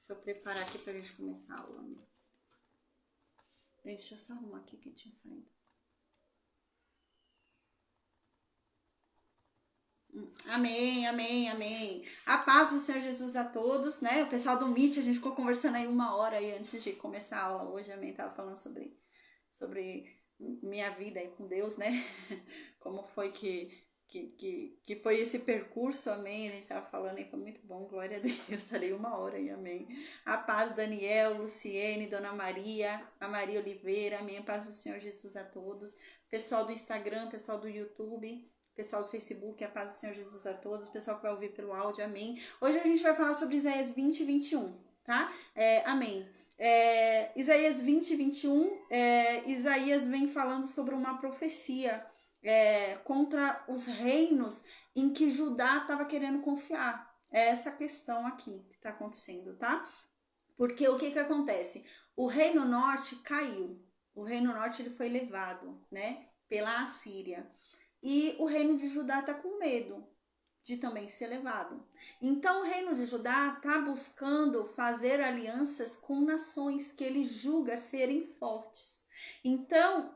Deixa eu preparar aqui pra gente começar a aula. Deixa eu só arrumar aqui que tinha saído. Amém, amém, amém. A paz do Senhor Jesus a todos, né? O pessoal do Meet, a gente ficou conversando aí 1 hora aí antes de começar a aula hoje. Amém, tava falando sobre minha vida aí com Deus, né? Como foi que foi esse percurso, amém. A gente tava falando aí, foi muito bom, glória a Deus. Estarei 1 hora aí, amém. A paz, Daniel, Luciene, Dona Maria, a Maria Oliveira, amém. A paz do Senhor Jesus a todos. Pessoal do Instagram, pessoal do YouTube, pessoal do Facebook, a paz do Senhor Jesus a todos, pessoal que vai ouvir pelo áudio, amém. Hoje a gente vai falar sobre Isaías 20 e 21, tá? Amém. Isaías 20 e 21, Isaías vem falando sobre uma profecia contra os reinos em que Judá estava querendo confiar. É essa questão aqui que está acontecendo, tá? Porque o que acontece? O reino norte caiu, o reino norte ele foi levado, né, pela Assíria. E o reino de Judá está com medo de também ser levado. Então o reino de Judá está buscando fazer alianças com nações que ele julga serem fortes. Então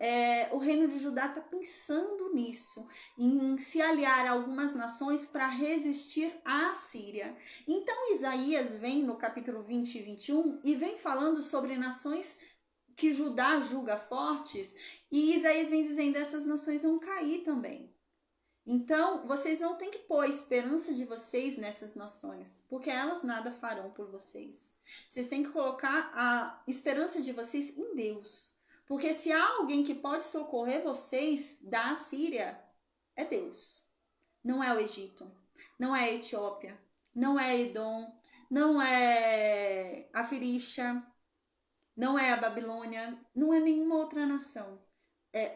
o reino de Judá está pensando nisso, em se aliar a algumas nações para resistir à Assíria. Então Isaías vem no capítulo 20 e 21 e vem falando sobre nações que Judá julga fortes, e Isaías vem dizendo, essas nações vão cair também. Então, vocês não têm que pôr a esperança de vocês nessas nações, porque elas nada farão por vocês. Vocês têm que colocar a esperança de vocês em Deus. Porque se há alguém que pode socorrer vocês da Assíria, é Deus. Não é o Egito, não é a Etiópia, não é Edom, não é a Firístia, não é a Babilônia, não é nenhuma outra nação.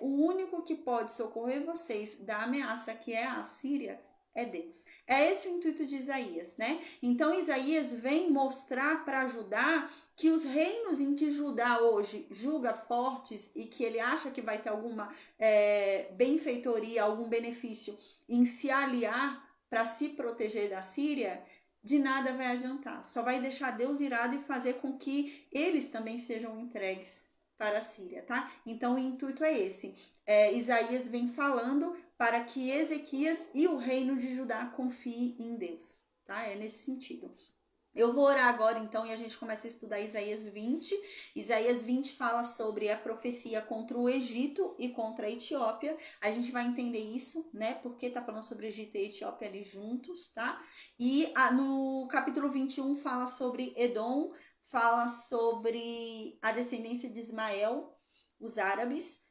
O único que pode socorrer vocês da ameaça que é a Assíria é Deus. É esse o intuito de Isaías, né? Então Isaías vem mostrar para Judá que os reinos em que Judá hoje julga fortes e que ele acha que vai ter alguma benfeitoria, algum benefício em se aliar para se proteger da Síria, de nada vai adiantar. Só vai deixar Deus irado e fazer com que eles também sejam entregues para a Síria, tá? Então o intuito é esse. Isaías vem falando para que Ezequias e o reino de Judá confiem em Deus, tá? É nesse sentido. Eu vou orar agora então e a gente começa a estudar Isaías 20. Isaías 20 fala sobre a profecia contra o Egito e contra a Etiópia. A gente vai entender isso, né? Porque tá falando sobre Egito e Etiópia ali juntos, tá? E no capítulo 21 fala sobre Edom, fala sobre a descendência de Ismael, os árabes.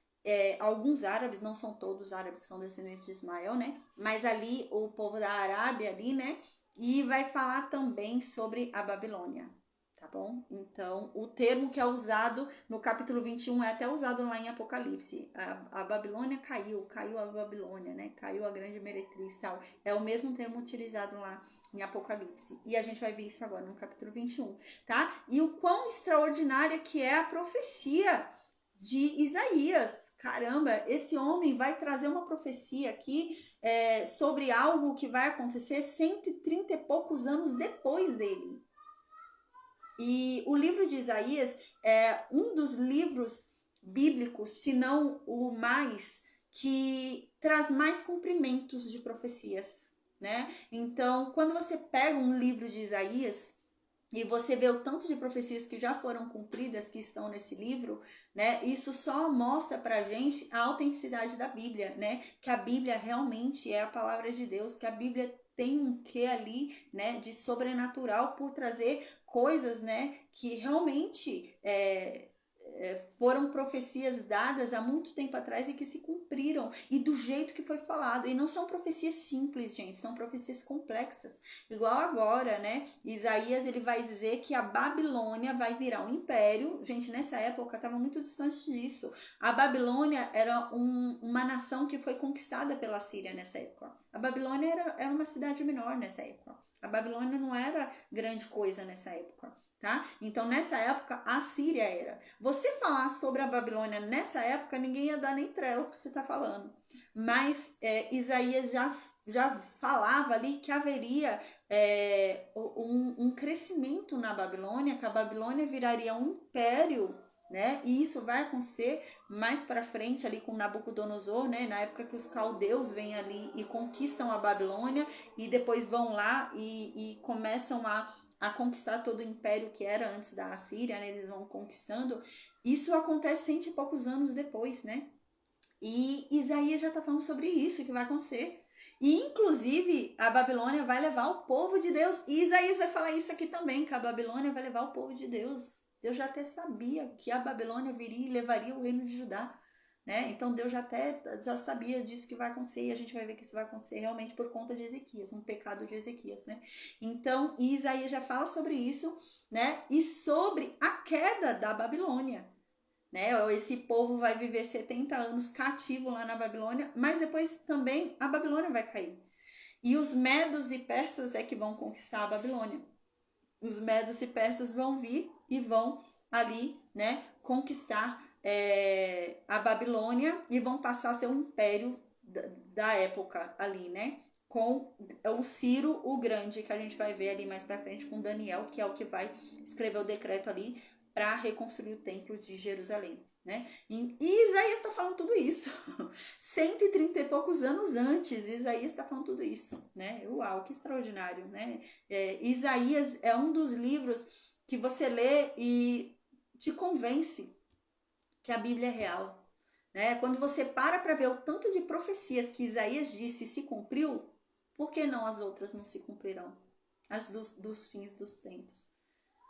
Alguns árabes, não são todos os árabes que são descendentes de Ismael, né? Mas ali o povo da Arábia ali, né? E vai falar também sobre a Babilônia, tá bom? Então, o termo que é usado no capítulo 21 é até usado lá em Apocalipse. A Babilônia caiu a Babilônia, né? Caiu a grande meretriz e tal. É o mesmo termo utilizado lá em Apocalipse. E a gente vai ver isso agora no capítulo 21, tá? E o quão extraordinária que é a profecia de Isaías. Caramba, esse homem vai trazer uma profecia aqui sobre algo que vai acontecer 130 e poucos anos depois dele. E o livro de Isaías é um dos livros bíblicos, se não o mais, que traz mais cumprimentos de profecias, né? Então, quando você pega um livro de Isaías e você vê o tanto de profecias que já foram cumpridas, que estão nesse livro, né? Isso só mostra pra gente a autenticidade da Bíblia, né? Que a Bíblia realmente é a palavra de Deus, que a Bíblia tem um quê ali, né? De sobrenatural por trazer coisas, né? Que realmente foram profecias dadas há muito tempo atrás e que se cumpriram e do jeito que foi falado. E não são profecias simples, gente, são profecias complexas. Igual agora, né? Isaías, ele vai dizer que a Babilônia vai virar um império. Gente, nessa época estava muito distante disso. A Babilônia era uma nação que foi conquistada pela Síria nessa época. A Babilônia era uma cidade menor nessa época. A Babilônia não era grande coisa nessa época. Tá? Então, nessa época, a Síria era. Você falar sobre a Babilônia nessa época, ninguém ia dar nem trela que você está falando. Mas Isaías já falava ali que haveria um crescimento na Babilônia, que a Babilônia viraria um império, né? E isso vai acontecer mais para frente ali com Nabucodonosor, né? Na época que os caldeus vêm ali e conquistam a Babilônia e depois vão lá e começam a conquistar todo o império que era antes da Assíria, né? Eles vão conquistando. Isso acontece 100 e poucos anos depois, né? E Isaías já está falando sobre isso que vai acontecer. E, inclusive, a Babilônia vai levar o povo de Deus. E Isaías vai falar isso aqui também, que a Babilônia vai levar o povo de Deus. Deus já até sabia que a Babilônia viria e levaria o reino de Judá. Né? Então Deus já sabia disso que vai acontecer, e a gente vai ver que isso vai acontecer realmente por conta de Ezequias, um pecado de Ezequias, né? Então Isaías já fala sobre isso, né? E sobre a queda da Babilônia, né? Esse povo vai viver 70 anos cativo lá na Babilônia, mas depois também a Babilônia vai cair. E os medos e persas é que vão conquistar a Babilônia. Os medos e persas vão vir e vão ali, né, conquistar a Babilônia e vão passar a ser um império da época ali, né? Com o Ciro o Grande, que a gente vai ver ali mais pra frente com Daniel, que é o que vai escrever o decreto ali para reconstruir o templo de Jerusalém, né? E Isaías está falando tudo isso. 130 e poucos anos antes, Isaías está falando tudo isso, né? Uau, que extraordinário, né? Isaías é um dos livros que você lê e te convence que a Bíblia é real, né? Quando você para ver o tanto de profecias que Isaías disse se cumpriu, por que não as outras não se cumprirão? As dos fins dos tempos.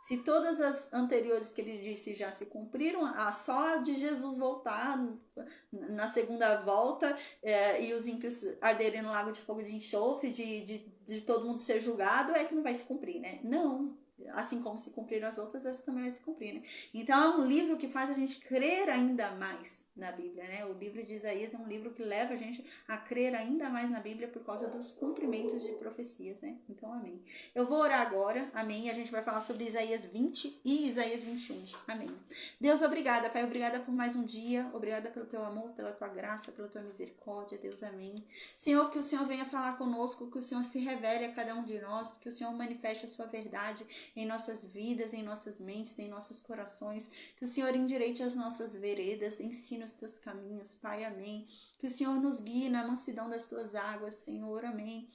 Se todas as anteriores que ele disse já se cumpriram, só de Jesus voltar na segunda volta e os ímpios arderem no lago de fogo de enxofre, de todo mundo ser julgado, é que não vai se cumprir, né? Não. Assim como se cumpriram as outras, essa também vai se cumprir, né? Então é um livro que faz a gente crer ainda mais na Bíblia, né? O livro de Isaías é um livro que leva a gente a crer ainda mais na Bíblia por causa dos cumprimentos de profecias, né? Então, amém. Eu vou orar agora, amém? E a gente vai falar sobre Isaías 20 e Isaías 21, amém. Deus, obrigada, Pai, obrigada por mais um dia, obrigada pelo teu amor, pela tua graça, pela tua misericórdia, Deus, amém. Senhor, que o Senhor venha falar conosco, que o Senhor se revele a cada um de nós, que o Senhor manifeste a sua verdade em nossas vidas, em nossas mentes, em nossos corações, que o Senhor endireite as nossas veredas, ensine os teus caminhos, Pai, amém. Que o Senhor nos guie na mansidão das tuas águas, Senhor, amém.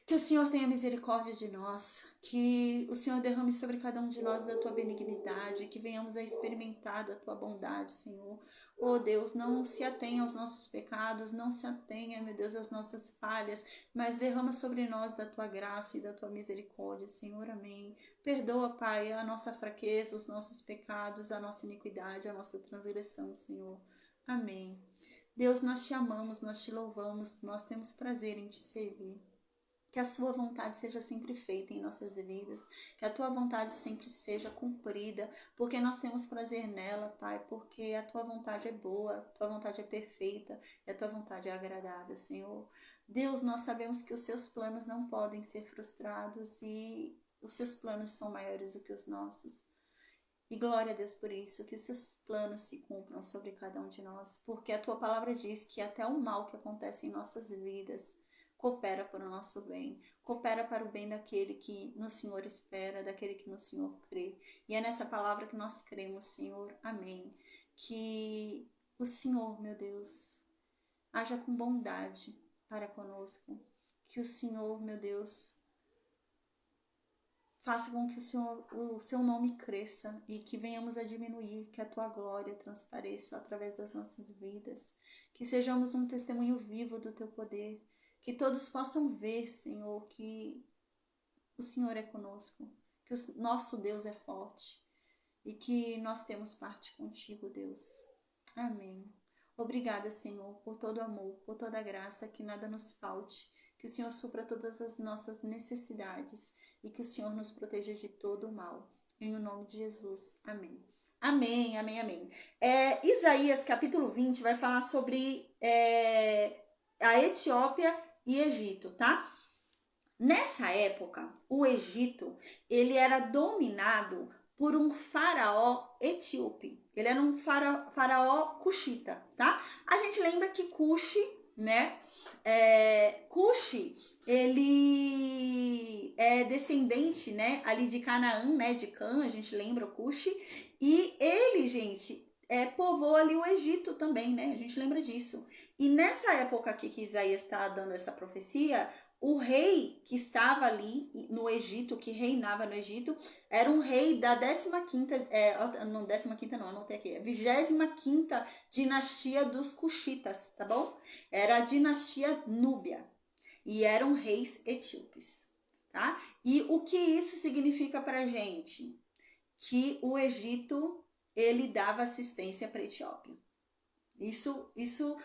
Que o Senhor tenha misericórdia de nós, que o Senhor derrame sobre cada um de nós da tua benignidade, que venhamos a experimentar da tua bondade, Senhor. Oh Deus, não se atenha aos nossos pecados, não se atenha, meu Deus, às nossas falhas, mas derrama sobre nós da tua graça e da tua misericórdia, Senhor, amém. Perdoa, Pai, a nossa fraqueza, os nossos pecados, a nossa iniquidade, a nossa transgressão, Senhor. Amém. Deus, nós te amamos, nós te louvamos, nós temos prazer em te servir. Que a sua vontade seja sempre feita em nossas vidas, que a tua vontade sempre seja cumprida, porque nós temos prazer nela, Pai, porque a tua vontade é boa, a tua vontade é perfeita e a tua vontade é agradável, Senhor. Deus, nós sabemos que os seus planos não podem ser frustrados e os seus planos são maiores do que os nossos. E glória a Deus por isso, que os seus planos se cumpram sobre cada um de nós, porque a tua palavra diz que até o mal que acontece em nossas vidas coopera para o nosso bem, coopera para o bem daquele que no Senhor espera, daquele que no Senhor crê. E é nessa palavra que nós cremos, Senhor. Amém. Que o Senhor, meu Deus, haja com bondade para conosco. Que o Senhor, meu Deus, faça com que o seu nome cresça e que venhamos a diminuir, que a tua glória transpareça através das nossas vidas. Que sejamos um testemunho vivo do teu poder. Que todos possam ver, Senhor, que o Senhor é conosco, que o nosso Deus é forte e que nós temos parte contigo, Deus. Amém. Obrigada, Senhor, por todo o amor, por toda a graça, que nada nos falte, que o Senhor supra todas as nossas necessidades e que o Senhor nos proteja de todo o mal. Em o nome de Jesus. Amém. Amém, amém, amém. Isaías, capítulo 20, vai falar sobre a Etiópia e Egito, tá? Nessa época, o Egito, ele era dominado por um faraó etíope. Ele era um faraó cuxita, tá? A gente lembra que Cuxi, né? Cuxi, ele é descendente, né, ali de Canaã, né, de Cã, a gente lembra o Cuxi, e ele, gente, povoou ali o Egito também, né, a gente lembra disso. E nessa época aqui que Isaías está dando essa profecia, o rei que estava ali no Egito, que reinava no Egito, era um rei da 15ª, não, 15ª não, anotei aqui, 25ª dinastia dos Cuxitas, tá bom? Era a dinastia Núbia e eram reis etíopes, tá? E o que isso significa pra gente? Que o Egito, ele dava assistência para a Etiópia. Isso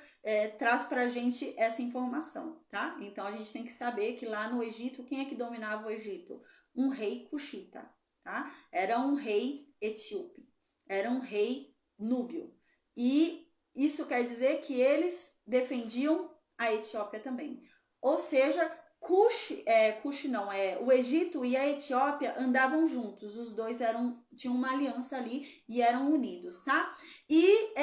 traz pra gente essa informação, tá? Então a gente tem que saber que lá no Egito, quem é que dominava o Egito? Um rei cuxita, tá? Era um rei etíope, era um rei núbio. E isso quer dizer que eles defendiam a Etiópia também. Ou seja, o Egito e a Etiópia andavam juntos, os dois tinham uma aliança ali e eram unidos, tá? E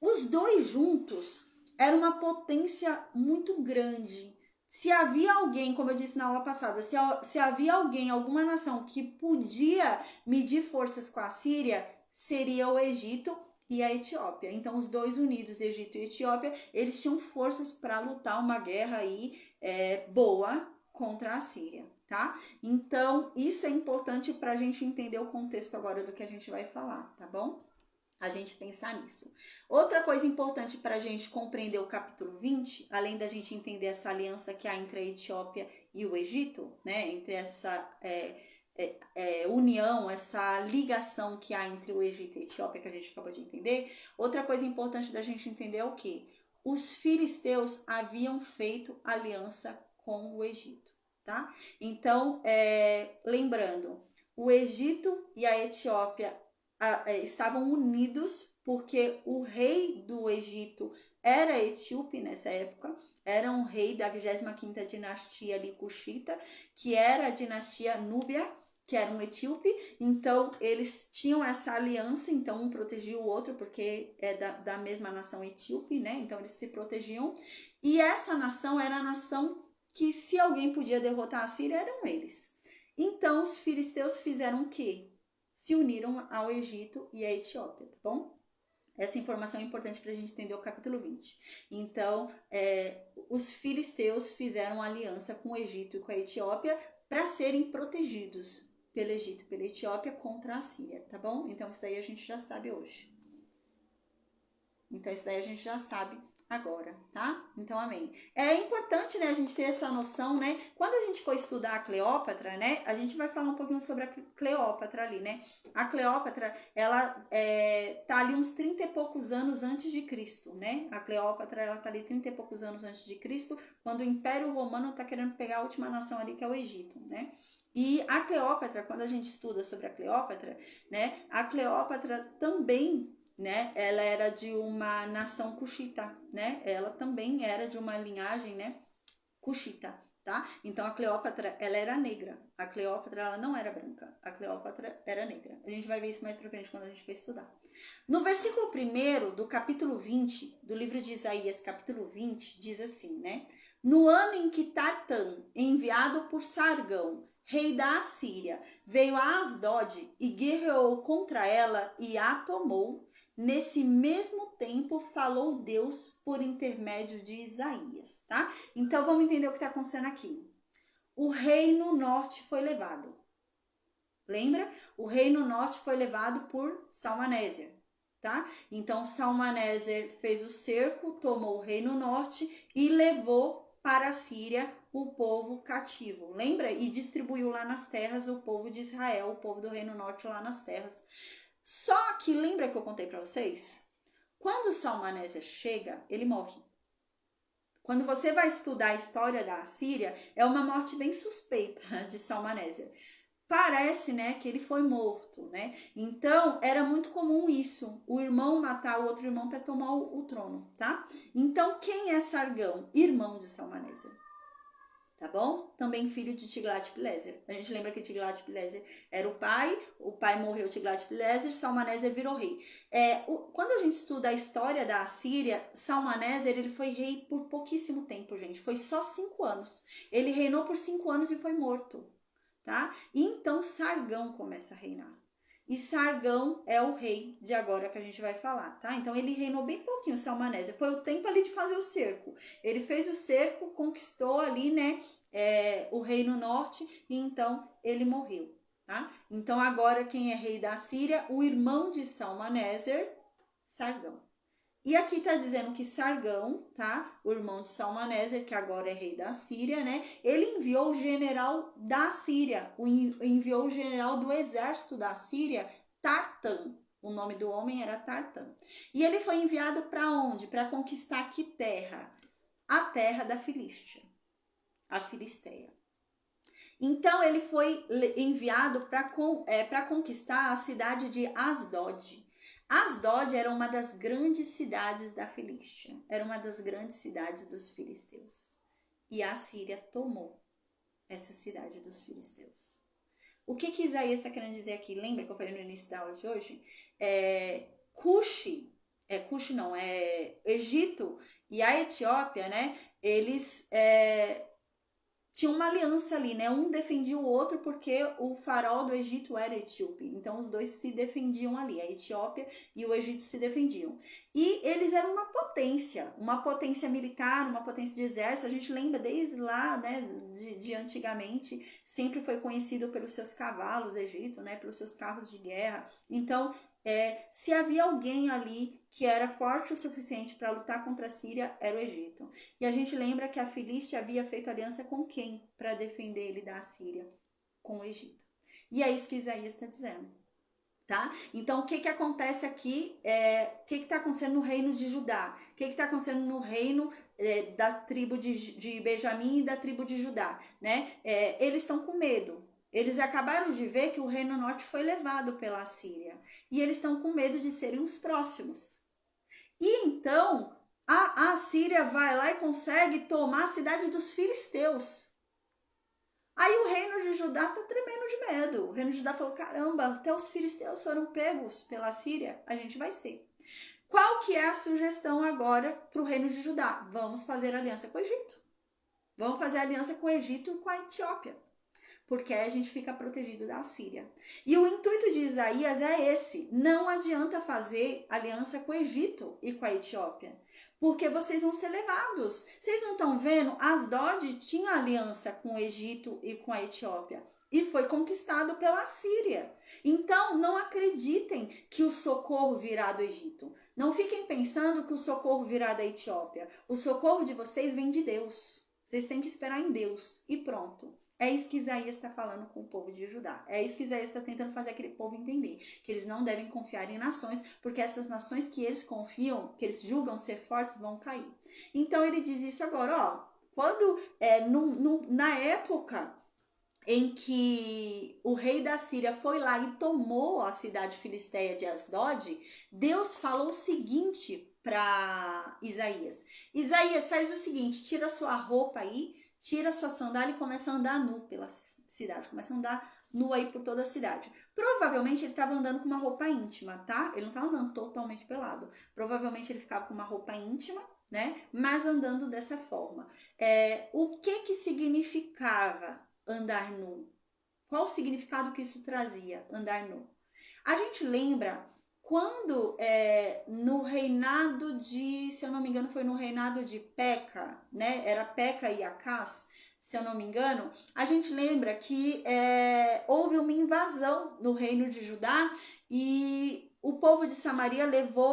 os dois juntos eram uma potência muito grande. Se havia alguém, como eu disse na aula passada, se havia alguém, alguma nação que podia medir forças com a Síria, seria o Egito e a Etiópia. Então, os dois unidos, Egito e Etiópia, eles tinham forças para lutar uma guerra aí boa contra a Síria, tá? Então, isso é importante para a gente entender o contexto agora do que a gente vai falar, tá bom? A gente pensar nisso. Outra coisa importante para a gente compreender o capítulo 20, além da gente entender essa aliança que há entre a Etiópia e o Egito, né, entre essa união, essa ligação que há entre o Egito e a Etiópia que a gente acabou de entender, outra coisa importante da gente entender é o quê? Os filisteus haviam feito aliança com o Egito, tá? Então, lembrando, o Egito e a Etiópia estavam unidos porque o rei do Egito era etíope nessa época, era um rei da 25ª dinastia ali cuxita, que era a dinastia Núbia, que era um etíope. Então eles tinham essa aliança, então um protegia o outro porque é da mesma nação etíope, né? Então eles se protegiam. E essa nação era a nação que, se alguém podia derrotar a Síria, eram eles. Então os filisteus fizeram o quê? Se uniram ao Egito e à Etiópia, tá bom? Essa informação é importante para a gente entender o capítulo 20. Então, os filisteus fizeram aliança com o Egito e com a Etiópia para serem protegidos pelo Egito e pela Etiópia contra a Síria, tá bom? Então, isso daí a gente já sabe hoje. Então, isso daí a gente já sabe agora, tá? Então, amém. É importante, né, a gente ter essa noção, né? Quando a gente for estudar a Cleópatra, né, a gente vai falar um pouquinho sobre a Cleópatra ali, né? A Cleópatra, ela tá ali uns 30 e poucos anos antes de Cristo, né? A Cleópatra, ela tá ali 30 e poucos anos antes de Cristo, quando o Império Romano tá querendo pegar a última nação ali, que é o Egito, né? E a Cleópatra, quando a gente estuda sobre a Cleópatra, né, a Cleópatra também, né, ela era de uma nação cuxita, né, ela também era de uma linhagem, né, cuxita, tá? Então a Cleópatra, ela era negra, a Cleópatra, ela não era branca, a Cleópatra era negra. A gente vai ver isso mais pra frente quando a gente for estudar. No versículo 1 do capítulo 20, do livro de Isaías, capítulo 20, diz assim, né, no ano em que Tartã, enviado por Sargão, rei da Assíria, veio a Asdod e guerreou contra ela e a tomou, nesse mesmo tempo falou Deus por intermédio de Isaías, tá? Então vamos entender o que está acontecendo aqui. O reino norte foi levado. Lembra? O reino norte foi levado por Salmanéser, tá? Então Salmanéser fez o cerco, tomou o reino norte e levou para a Síria o povo cativo. Lembra? E distribuiu lá nas terras o povo de Israel, o povo do reino norte lá nas terras. Só que lembra que eu contei para vocês? Quando Salmanéser chega, ele morre. Quando você vai estudar a história da Assíria, é uma morte bem suspeita de Salmanéser. Parece, né, que ele foi morto, né? Então, era muito comum isso, o irmão matar o outro irmão para tomar o trono, tá? Então, quem é Sargão? Irmão de Salmanéser. tá bom? Também filho de Tiglat-Pileser. A gente lembra que Tiglat-Pileser era o pai morreu, Tiglat-Pileser, Salmaneser virou rei. Quando a gente estuda a história da Assíria, Salmaneser, ele foi rei por pouquíssimo tempo, gente. Foi só 5 anos. Ele reinou por 5 anos e foi morto, tá? E então Sargão começa a reinar. E Sargão é o rei de agora que a gente vai falar, tá? Então ele reinou bem pouquinho, Salmanésia. Foi o tempo ali de fazer o cerco. Ele fez o cerco, conquistou ali, né, o reino norte, e então ele morreu, tá? Então agora quem é rei da Síria? O irmão de Salmanéser, Sargão. E aqui tá dizendo que Sargão, tá? O irmão de Salmaneser, que agora é rei da Síria, né? Ele enviou o general da Síria, enviou o general do exército da Síria, Tartã. O nome do homem era Tartã. E ele foi enviado para onde? Para conquistar que terra? A terra da Filístia, a Filisteia. Então ele foi enviado para conquistar a cidade de Asdod. Asdod era uma das grandes cidades da Filístia, era uma das grandes cidades dos filisteus. E a Síria tomou essa cidade dos filisteus. O que Isaías está querendo dizer aqui? Lembra que eu falei no início da aula de hoje? Egito e a Etiópia, né? Eles tinha uma aliança ali, né? Um defendia o outro porque o faraó do Egito era etíope. Então, os dois se defendiam ali. A Etiópia e o Egito se defendiam. E eles eram uma potência militar, uma potência de exército. A gente lembra desde lá, né? De antigamente, sempre foi conhecido pelos seus cavalos, o Egito, né? Pelos seus carros de guerra. Então, se havia alguém ali que era forte o suficiente para lutar contra a Síria, era o Egito. E a gente lembra que a Filístia havia feito aliança com quem para defender ele da Síria? Com o Egito. E é isso que Isaías está dizendo, tá? Então, o que acontece aqui? O que está acontecendo no reino de Judá? O que está acontecendo no reino da tribo de Benjamim e da tribo de Judá, né? Eles estão com medo. Eles acabaram de ver que o reino norte foi levado pela Síria. E eles estão com medo de serem os próximos. E então, a Síria vai lá e consegue tomar a cidade dos filisteus. Aí o reino de Judá está tremendo de medo. O reino de Judá falou, caramba, até os filisteus foram pegos pela Síria, a gente vai ser. Qual que é a sugestão agora para o reino de Judá? Vamos fazer aliança com o Egito. Vamos fazer aliança com o Egito e com a Etiópia. Porque aí a gente fica protegido da Síria. E o intuito de Isaías é esse. Não adianta fazer aliança com o Egito e com a Etiópia. Porque vocês vão ser levados. Vocês não estão vendo? Asdod tinha aliança com o Egito e com a Etiópia. E foi conquistado pela Síria. Então, não acreditem que o socorro virá do Egito. Não fiquem pensando que o socorro virá da Etiópia. O socorro de vocês vem de Deus. Vocês têm que esperar em Deus. E pronto. É isso que Isaías está falando com o povo de Judá. É isso que Isaías está tentando fazer aquele povo entender. Que eles não devem confiar em nações, porque essas nações que eles confiam, que eles julgam ser fortes, vão cair. Então ele diz isso agora, ó. Quando, na época em que o rei da Síria foi lá e tomou a cidade filisteia de Asdod, Deus falou o seguinte para Isaías. Isaías, faz o seguinte, tira sua roupa aí, tira sua sandália e começa a andar nu pela cidade. Começa a andar nu aí por toda a cidade. Provavelmente ele estava andando com uma roupa íntima, tá? Ele não estava andando totalmente pelado. Provavelmente ele ficava com uma roupa íntima, né? Mas andando dessa forma. O que significava andar nu? Qual o significado que isso trazia, andar nu? A gente lembra quando no reinado de, se eu não me engano, foi no reinado de Peca, né? Era Peca e Acás, se eu não me engano. A gente lembra que houve uma invasão no reino de Judá e o povo de Samaria levou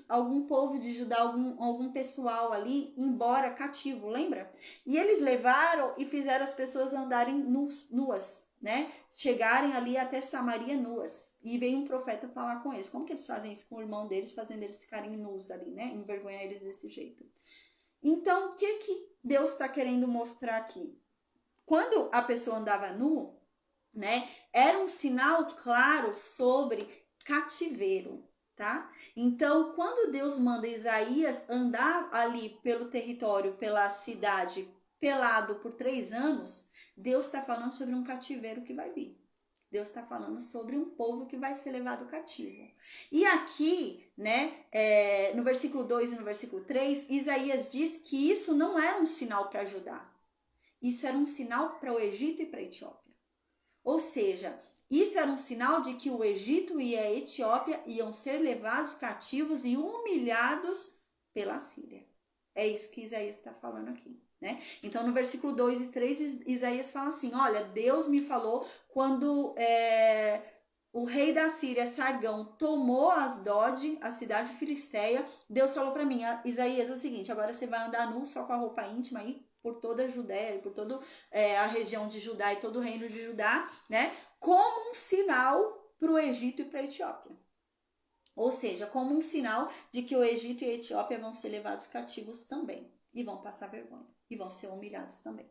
algum povo de Judá, algum pessoal ali embora cativo, lembra? E eles levaram e fizeram as pessoas andarem nuas, né? Chegarem ali até Samaria nuas. E veio um profeta falar com eles. Como que eles fazem isso com o irmão deles, fazendo eles ficarem nus ali, né? Envergonhar eles desse jeito. Então, o que Deus está querendo mostrar aqui? Quando a pessoa andava nu, né? Era um sinal claro sobre cativeiro, tá? Então, quando Deus manda Isaías andar ali pelo território, pela cidade, pelado por 3 anos, Deus está falando sobre um cativeiro que vai vir. Deus está falando sobre um povo que vai ser levado cativo. E aqui, né, no versículo 2 e no versículo 3, Isaías diz que isso não era um sinal para Judá. Isso era um sinal para o Egito e para a Etiópia. Ou seja, isso era um sinal de que o Egito e a Etiópia iam ser levados cativos e humilhados pela Síria. É isso que Isaías está falando aqui, né? Então, no versículo 2 e 3, Isaías fala assim, olha, Deus me falou quando o rei da Síria, Sargão, tomou Asdod, a cidade filisteia, Deus falou para mim, Isaías, é o seguinte, agora você vai andar nu, só com a roupa íntima aí, por toda a Judéia, por toda a região de Judá e todo o reino de Judá, né? Como um sinal para o Egito e para a Etiópia. Ou seja, como um sinal de que o Egito e a Etiópia vão ser levados cativos também. E vão passar vergonha. E vão ser humilhados também.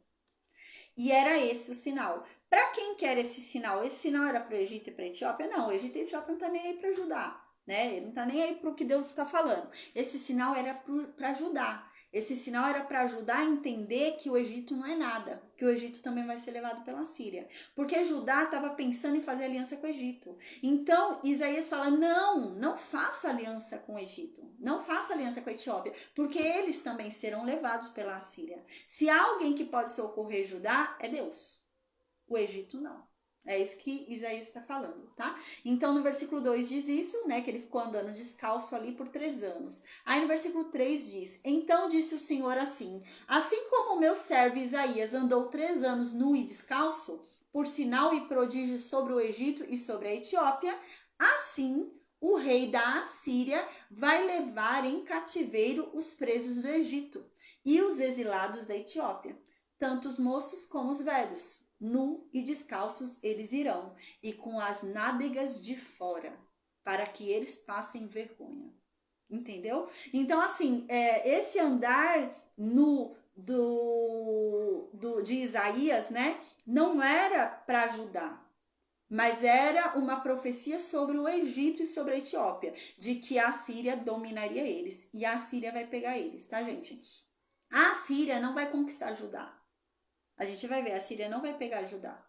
E era esse o sinal. Para quem quer esse sinal? Esse sinal era para o Egito e para a Etiópia? Não, o Egito e a Etiópia não está nem aí para Judá, né? Ele não está nem aí para o que Deus está falando. Esse sinal era para Judá. Esse sinal era para ajudar a entender que o Egito não é nada, que o Egito também vai ser levado pela Síria. Porque Judá estava pensando em fazer aliança com o Egito. Então, Isaías fala, não faça aliança com o Egito, não faça aliança com a Etiópia, porque eles também serão levados pela Síria. Se há alguém que pode socorrer Judá, é Deus. O Egito não. É isso que Isaías está falando, tá? Então, no versículo 2 diz isso, né? Que ele ficou andando descalço ali por 3 anos. Aí no versículo 3 diz, então disse o Senhor assim como o meu servo Isaías andou 3 anos nu e descalço, por sinal e prodígio sobre o Egito e sobre a Etiópia, assim o rei da Assíria vai levar em cativeiro os presos do Egito e os exilados da Etiópia, tanto os moços como os velhos. Nu e descalços eles irão, e com as nádegas de fora, para que eles passem vergonha. Entendeu? Então, assim, esse andar nu de Isaías, né, não era para Judá, mas era uma profecia sobre o Egito e sobre a Etiópia, de que a Síria dominaria eles, e a Síria vai pegar eles, tá, gente? A Síria não vai conquistar Judá. A gente vai ver, a Síria não vai pegar Judá,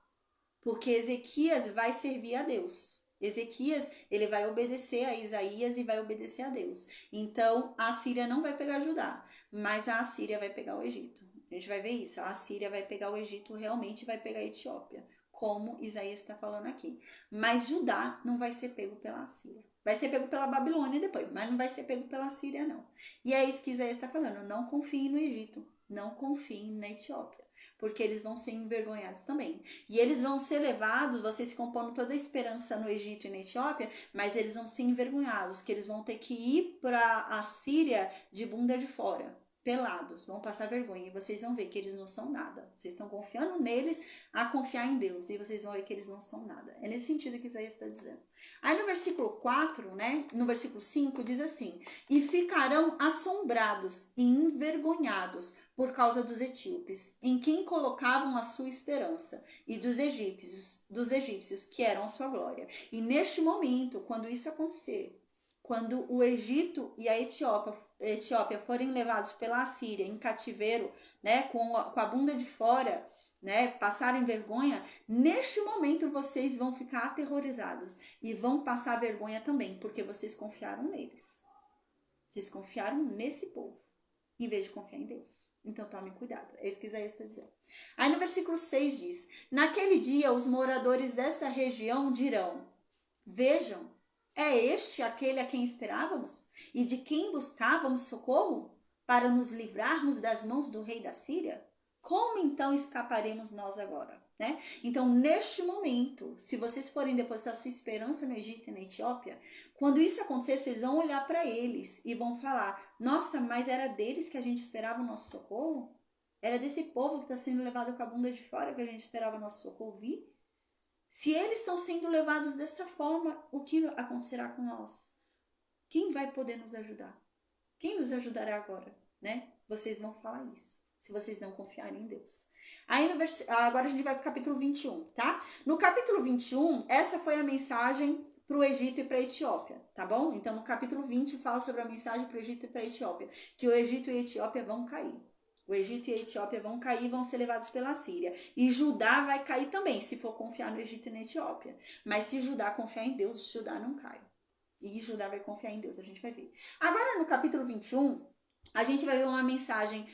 porque Ezequias vai servir a Deus. Ezequias, ele vai obedecer a Isaías e vai obedecer a Deus. Então, a Síria não vai pegar Judá, mas a Síria vai pegar o Egito. A gente vai ver isso, a Síria vai pegar o Egito, realmente vai pegar a Etiópia, como Isaías está falando aqui. Mas Judá não vai ser pego pela Síria. Vai ser pego pela Babilônia depois, mas não vai ser pego pela Síria, não. E é isso que Isaías está falando, não confiem no Egito, não confiem na Etiópia, porque eles vão ser envergonhados também. E eles vão ser levados, vocês se compondo toda a esperança no Egito e na Etiópia, mas eles vão ser envergonhados, que eles vão ter que ir para a Síria de bunda de fora, pelados, vão passar vergonha, e vocês vão ver que eles não são nada. Vocês estão confiando neles a confiar em Deus, e vocês vão ver que eles não são nada. É nesse sentido que Isaías está dizendo. Aí no versículo 4, né, no versículo 5, diz assim, e ficarão assombrados e envergonhados por causa dos etíopes, em quem colocavam a sua esperança, e dos egípcios que eram a sua glória. E neste momento, quando isso acontecer, quando o Egito e a Etiópia forem levados pela Assíria em cativeiro, né, com a bunda de fora, né, passarem vergonha, neste momento vocês vão ficar aterrorizados e vão passar vergonha também, porque vocês confiaram neles. Vocês confiaram nesse povo, em vez de confiar em Deus. Então tomem cuidado, é isso que Isaías está dizendo. Aí no versículo 6 diz, naquele dia os moradores desta região dirão, vejam, é este aquele a quem esperávamos? E de quem buscávamos socorro? Para nos livrarmos das mãos do rei da Síria? Como então escaparemos nós agora? Né? Então, neste momento, se vocês forem depositar sua esperança no Egito e na Etiópia, quando isso acontecer, vocês vão olhar para eles e vão falar, nossa, mas era deles que a gente esperava o nosso socorro? Era desse povo que está sendo levado com a bunda de fora que a gente esperava o nosso socorro vir? Se eles estão sendo levados dessa forma, o que acontecerá com nós? Quem vai poder nos ajudar? Quem nos ajudará agora? Né? Vocês vão falar isso, se vocês não confiarem em Deus. Aí agora a gente vai para o capítulo 21, tá? No capítulo 21, essa foi a mensagem para o Egito e para a Etiópia, tá bom? Então no capítulo 20 fala sobre a mensagem para o Egito e para a Etiópia, que o Egito e a Etiópia vão cair. O Egito e a Etiópia vão cair, vão ser levados pela Síria. E Judá vai cair também, se for confiar no Egito e na Etiópia. Mas se Judá confiar em Deus, Judá não cai. E Judá vai confiar em Deus, a gente vai ver. Agora, no capítulo 21, a gente vai ver uma mensagem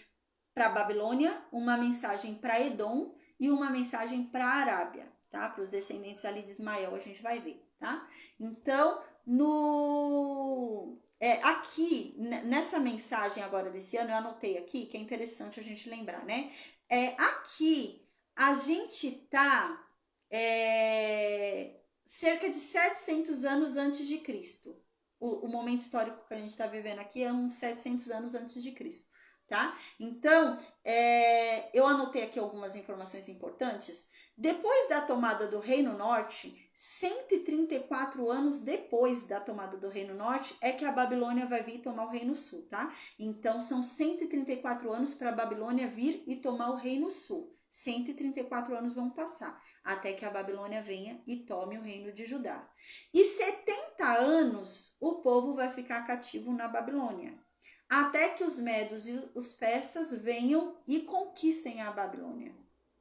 para a Babilônia, uma mensagem para Edom e uma mensagem para a Arábia, tá? Para os descendentes ali de Ismael, a gente vai ver, tá? Então, aqui, nessa mensagem agora desse ano, eu anotei aqui, que é interessante a gente lembrar, né? Aqui, a gente tá cerca de 700 anos antes de Cristo. O momento histórico que a gente está vivendo aqui é uns 700 anos antes de Cristo, tá? Então, eu anotei aqui algumas informações importantes. Depois da tomada do Reino Norte, 134 anos depois da tomada do Reino Norte, é que a Babilônia vai vir tomar o Reino Sul, tá? Então, são 134 anos para a Babilônia vir e tomar o Reino Sul. 134 anos vão passar, até que a Babilônia venha e tome o reino de Judá. E 70 anos o povo vai ficar cativo na Babilônia, até que os medos e os persas venham e conquistem a Babilônia,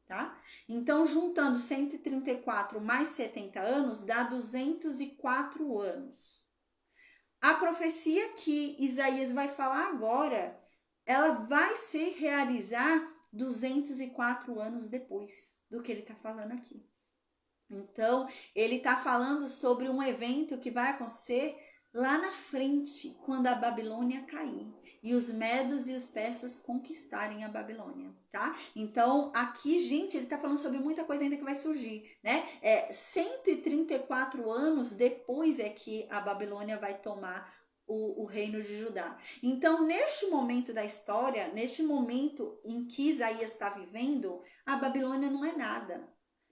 tá? Então, juntando 134 mais 70 anos, dá 204 anos. A profecia que Isaías vai falar agora, ela vai se realizar 204 anos depois do que ele está falando aqui. Então, ele está falando sobre um evento que vai acontecer lá na frente, quando a Babilônia cair e os medos e os persas conquistarem a Babilônia, tá? Então, aqui, gente, ele tá falando sobre muita coisa ainda que vai surgir, né? 134 anos depois é que a Babilônia vai tomar o reino de Judá. Então, neste momento da história, neste momento em que Isaías está vivendo, a Babilônia não é nada.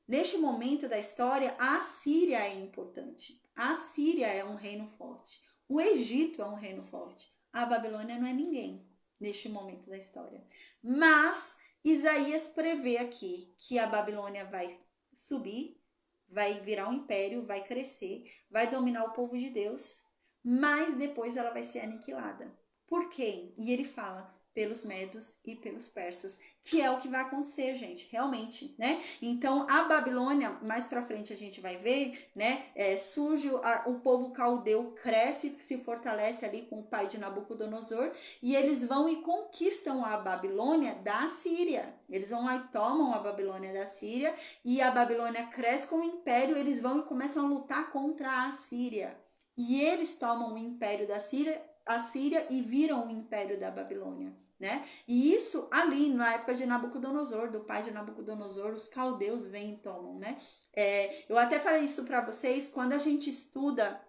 Neste momento da história, a Síria é importante. A Síria é um reino forte. O Egito é um reino forte. A Babilônia não é ninguém neste momento da história. Mas Isaías prevê aqui que a Babilônia vai subir, vai virar um império, vai crescer, vai dominar o povo de Deus, mas depois ela vai ser aniquilada. Por quem? E ele fala, pelos medos e pelos persas, que é o que vai acontecer, gente, realmente, né? Então, a Babilônia, mais pra frente a gente vai ver, né? Surge o povo caldeu, cresce, se fortalece ali com o pai de Nabucodonosor, e eles vão e conquistam a Babilônia da Síria. Eles vão lá e tomam a Babilônia da Síria, e a Babilônia cresce como império, eles vão e começam a lutar contra a Síria. E eles tomam o império da Síria, a Síria, e viram o império da Babilônia, né? E isso ali na época de Nabucodonosor, do pai de Nabucodonosor, os caldeus vêm e tomam, né? Eu até falei isso para vocês quando a gente estuda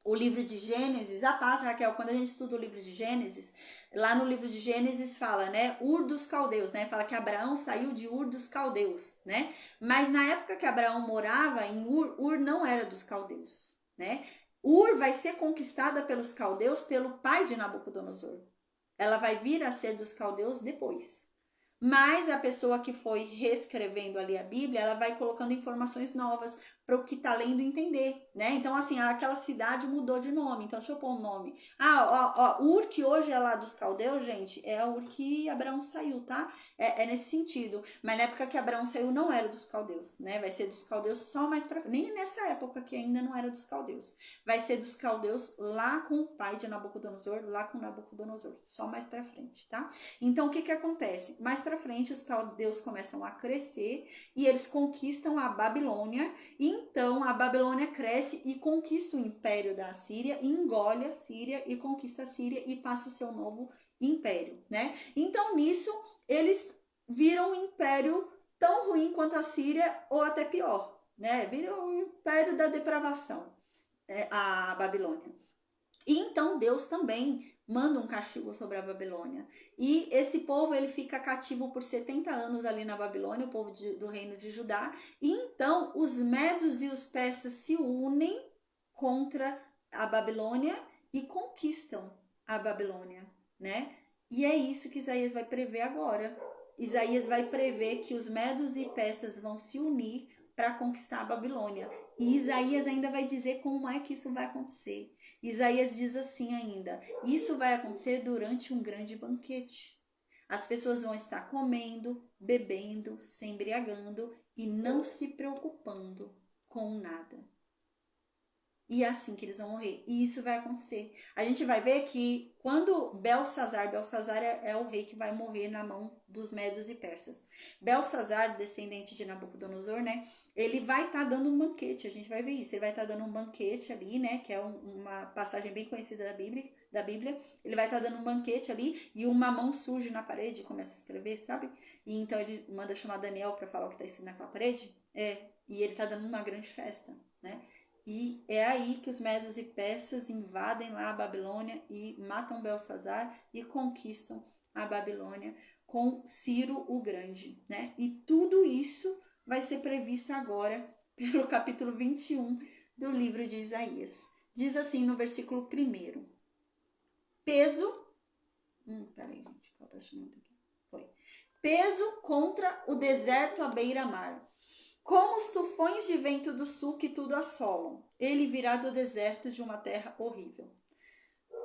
o livro de Gênesis. Paz, Raquel, quando a gente estuda o livro de Gênesis, lá no livro de Gênesis fala, né, Ur dos caldeus, né? Fala que Abraão saiu de Ur dos caldeus, né? Mas na época que Abraão morava em Ur, Ur não era dos caldeus, né? Ur vai ser conquistada pelos caldeus pelo pai de Nabucodonosor. Ela vai vir a ser dos caldeus depois. Mas a pessoa que foi reescrevendo ali a Bíblia, ela vai colocando informações novas para o que está lendo entender, né? Então, assim, aquela cidade mudou de nome, então deixa eu pôr um nome. Ur, que hoje é lá dos caldeus, gente, é a Ur que Abraão saiu, tá? É nesse sentido. Mas na época que Abraão saiu, não era dos caldeus, né? Vai ser dos caldeus só mais pra frente. Nem nessa época que ainda não era dos caldeus. Vai ser dos caldeus lá com o pai de Nabucodonosor, lá com Nabucodonosor. Só mais pra frente, tá? Então, o que acontece? Mais pra frente, os caldeus começam a crescer e eles conquistam a Babilônia. E então, a Babilônia cresce e conquista o império da Síria, engole a Síria e conquista a Síria e passa a ser o novo império, né? Então, nisso, eles viram um império tão ruim quanto a Síria, ou até pior, né? Viram um império da depravação, a Babilônia. E então Deus também manda um castigo sobre a Babilônia. E esse povo, ele fica cativo por 70 anos ali na Babilônia, o povo do reino de Judá. E então os medos e os persas se unem contra a Babilônia e conquistam a Babilônia, né? E é isso que Isaías vai prever agora. Isaías vai prever que os medos e persas vão se unir para conquistar a Babilônia. E Isaías ainda vai dizer como é que isso vai acontecer. Isaías diz assim ainda, isso vai acontecer durante um grande banquete. As pessoas vão estar comendo, bebendo, se embriagando e não se preocupando com nada. E é assim que eles vão morrer. E isso vai acontecer. A gente vai ver que quando Belsazar é o rei que vai morrer na mão dos medos e persas. Belsazar, descendente de Nabucodonosor, né? Ele vai estar dando um banquete. A gente vai ver isso. Ele vai estar dando um banquete ali, né? Que é uma passagem bem conhecida da Bíblia. Ele vai estar dando um banquete ali e uma mão surge na parede e começa a escrever, sabe? E então ele manda chamar Daniel para falar o que está escrito naquela parede. E ele está dando uma grande festa, né? E é aí que os medos e persas invadem lá a Babilônia e matam Belsazar e conquistam a Babilônia com Ciro o Grande, né? E tudo isso vai ser previsto agora pelo capítulo 21 do livro de Isaías. Diz assim no versículo 1: peso... peraí, gente, que eu tô chamando aqui. Foi. Peso contra o deserto à beira-mar. Como os tufões de vento do sul que tudo assolam, ele virá do deserto de uma terra horrível.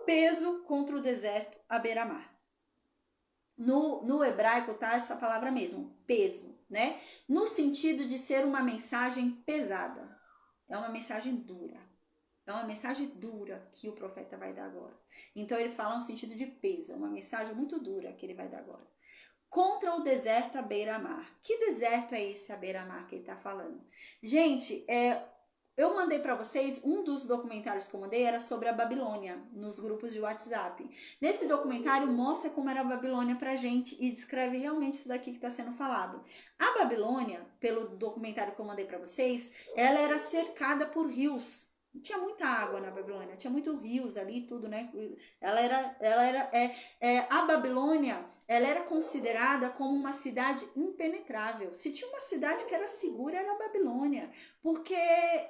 Peso contra o deserto à beira-mar. No hebraico tá essa palavra mesmo, peso, né? No sentido de ser uma mensagem pesada. É uma mensagem dura. É uma mensagem dura que o profeta vai dar agora. Então ele fala no sentido de peso, é uma mensagem muito dura que ele vai dar agora. Contra o deserto à beira-mar. Que deserto é esse à beira-mar que ele está falando? Gente, eu mandei para vocês, um dos documentários que eu mandei era sobre a Babilônia, nos grupos de WhatsApp. Nesse documentário mostra como era a Babilônia pra gente e descreve realmente isso daqui que está sendo falado. A Babilônia, pelo documentário que eu mandei para vocês, ela era cercada por rios. Tinha muita água na Babilônia, tinha muitos rios ali, tudo, né? A Babilônia, ela era considerada como uma cidade impenetrável. Se tinha uma cidade que era segura, era a Babilônia, porque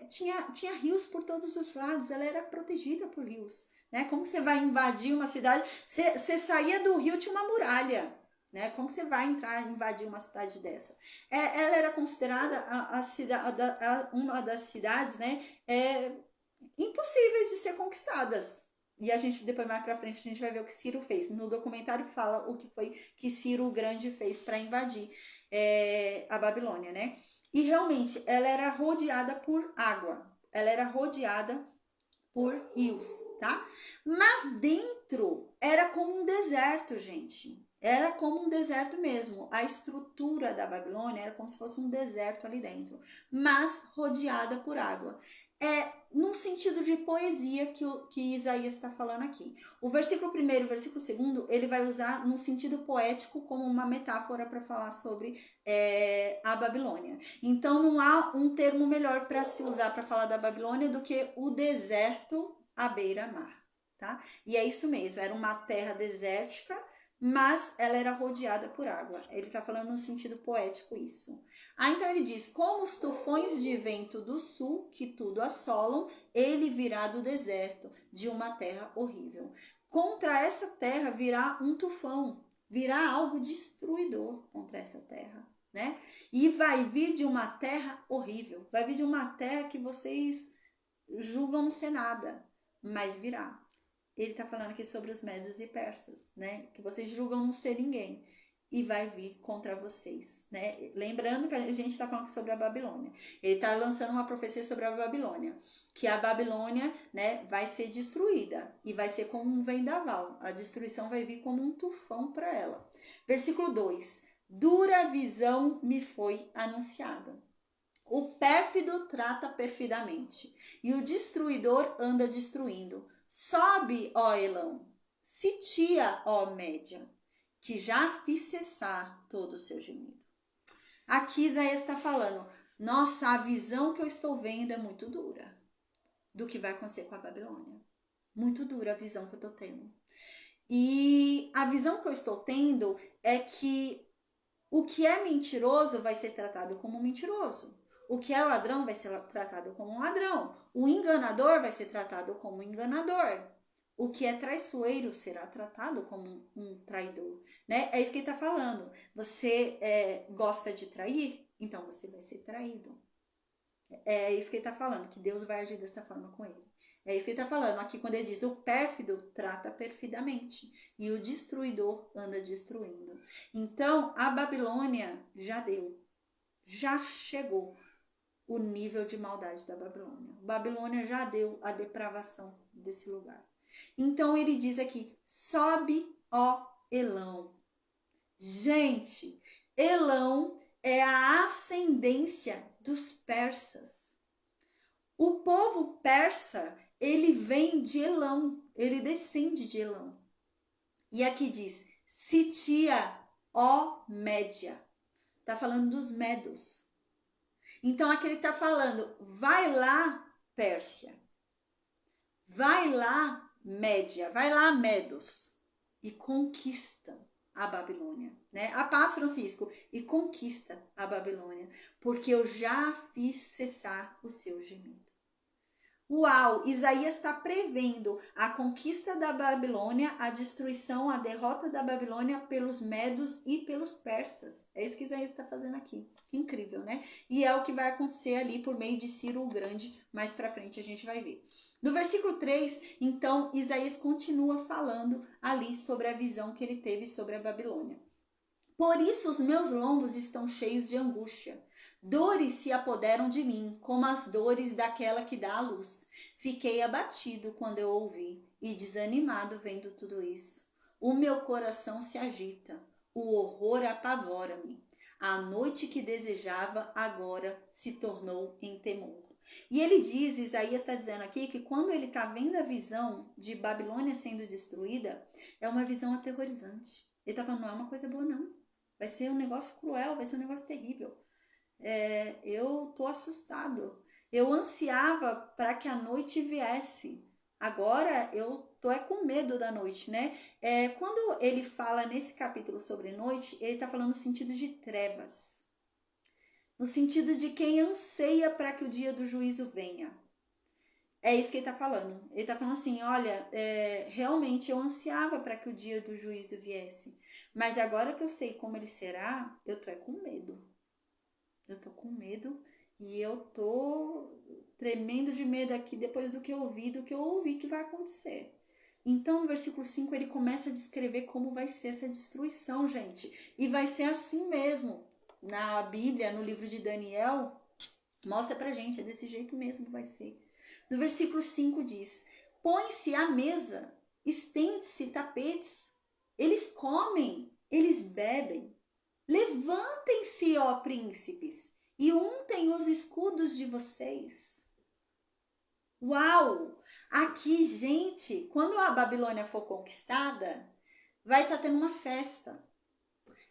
tinha rios por todos os lados, ela era protegida por rios, né? Como você vai invadir uma cidade? Você saía do rio, tinha uma muralha, né? Como você vai invadir uma cidade dessa? Ela era considerada uma das cidades, né? Impossíveis de ser conquistadas. E a gente, depois mais pra frente, a gente vai ver o que Ciro fez. No documentário fala o que foi que Ciro o Grande fez para invadir a Babilônia, né? E realmente, ela era rodeada por água. Ela era rodeada por rios, tá? Mas dentro era como um deserto, gente. Era como um deserto mesmo. A estrutura da Babilônia era como se fosse um deserto ali dentro, mas rodeada por água. Num sentido de poesia que Isaías está falando aqui. O versículo 1 e o versículo 2, ele vai usar no sentido poético como uma metáfora para falar sobre a Babilônia. Então não há um termo melhor para se usar para falar da Babilônia do que o deserto à beira-mar, tá? E é isso mesmo, era uma terra desértica, mas ela era rodeada por água. Ele está falando no sentido poético isso. Então ele diz, como os tufões de vento do sul, que tudo assolam, ele virá do deserto, de uma terra horrível. Contra essa terra virá um tufão, virá algo destruidor contra essa terra, né? E vai vir de uma terra horrível, vai vir de uma terra que vocês julgam não ser nada, mas virá. Ele está falando aqui sobre os medos e persas, né? Que vocês julgam não ser ninguém e vai vir contra vocês, né? Lembrando que a gente está falando sobre a Babilônia. Ele está lançando uma profecia sobre a Babilônia, que a Babilônia, né, vai ser destruída e vai ser como um vendaval. A destruição vai vir como um tufão para ela. Versículo 2. Dura visão me foi anunciada. O pérfido trata perfidamente e o destruidor anda destruindo. Sobe, ó Elão, sitia, ó Média, que já fiz cessar todo o seu gemido. Aqui Isaías está falando, nossa, a visão que eu estou vendo é muito dura do que vai acontecer com a Babilônia. Muito dura a visão que eu estou tendo. E a visão que eu estou tendo é que o que é mentiroso vai ser tratado como mentiroso. O que é ladrão vai ser tratado como um ladrão. O enganador vai ser tratado como um enganador. O que é traiçoeiro será tratado como um traidor, né? É isso que ele está falando. Você gosta de trair? Então você vai ser traído. É isso que ele está falando, que Deus vai agir dessa forma com ele. É isso que ele está falando aqui quando ele diz: o pérfido trata perfidamente e o destruidor anda destruindo. Então, a Babilônia já deu, já chegou o nível de maldade da Babilônia. Babilônia já deu a depravação desse lugar. Então, ele diz aqui: sobe, ó Elão. Gente, Elão é a ascendência dos persas. O povo persa, ele vem de Elão, ele descende de Elão. E aqui diz: Sitia, ó Média. Está falando dos medos. Então aqui ele está falando: vai lá, Pérsia. Vai lá, Média. Vai lá, Medos. E conquista a Babilônia, né? A paz, Francisco, e conquista a Babilônia, porque eu já fiz cessar o seu gemido. Uau, Isaías está prevendo a conquista da Babilônia, a destruição, a derrota da Babilônia pelos medos e pelos persas. É isso que Isaías está fazendo aqui. Incrível, né? E é o que vai acontecer ali por meio de Ciro o Grande. Mais para frente a gente vai ver. No versículo 3, então, Isaías continua falando ali sobre a visão que ele teve sobre a Babilônia. Por isso os meus lombos estão cheios de angústia. Dores se apoderam de mim, como as dores daquela que dá a luz. Fiquei abatido quando eu ouvi e desanimado vendo tudo isso. O meu coração se agita, o horror apavora-me. A noite que desejava agora se tornou em temor. E ele diz, Isaías está dizendo aqui, que quando ele está vendo a visão de Babilônia sendo destruída, é uma visão aterrorizante. Ele está falando: não é uma coisa boa não. Vai ser um negócio cruel, vai ser um negócio terrível. Eu tô assustado. Eu ansiava para que a noite viesse. Agora eu tô com medo da noite, né? Quando ele fala nesse capítulo sobre noite, ele está falando no sentido de trevas. No sentido de quem anseia para que o dia do juízo venha. É isso que ele está falando. Ele está falando assim: olha, realmente eu ansiava para que o dia do juízo viesse. Mas agora que eu sei como ele será, eu tô com medo. Eu tô com medo e eu tô tremendo de medo aqui depois do que eu ouvi que vai acontecer. Então, no versículo 5, ele começa a descrever como vai ser essa destruição, gente. E vai ser assim mesmo. Na Bíblia, no livro de Daniel, mostra pra gente, é desse jeito mesmo que vai ser. No versículo 5 diz: põe-se à mesa, estende-se tapetes, eles comem, eles bebem. Levantem-se, ó príncipes, e untem os escudos de vocês. Uau! Aqui, gente, quando a Babilônia for conquistada, vai estar tendo uma festa.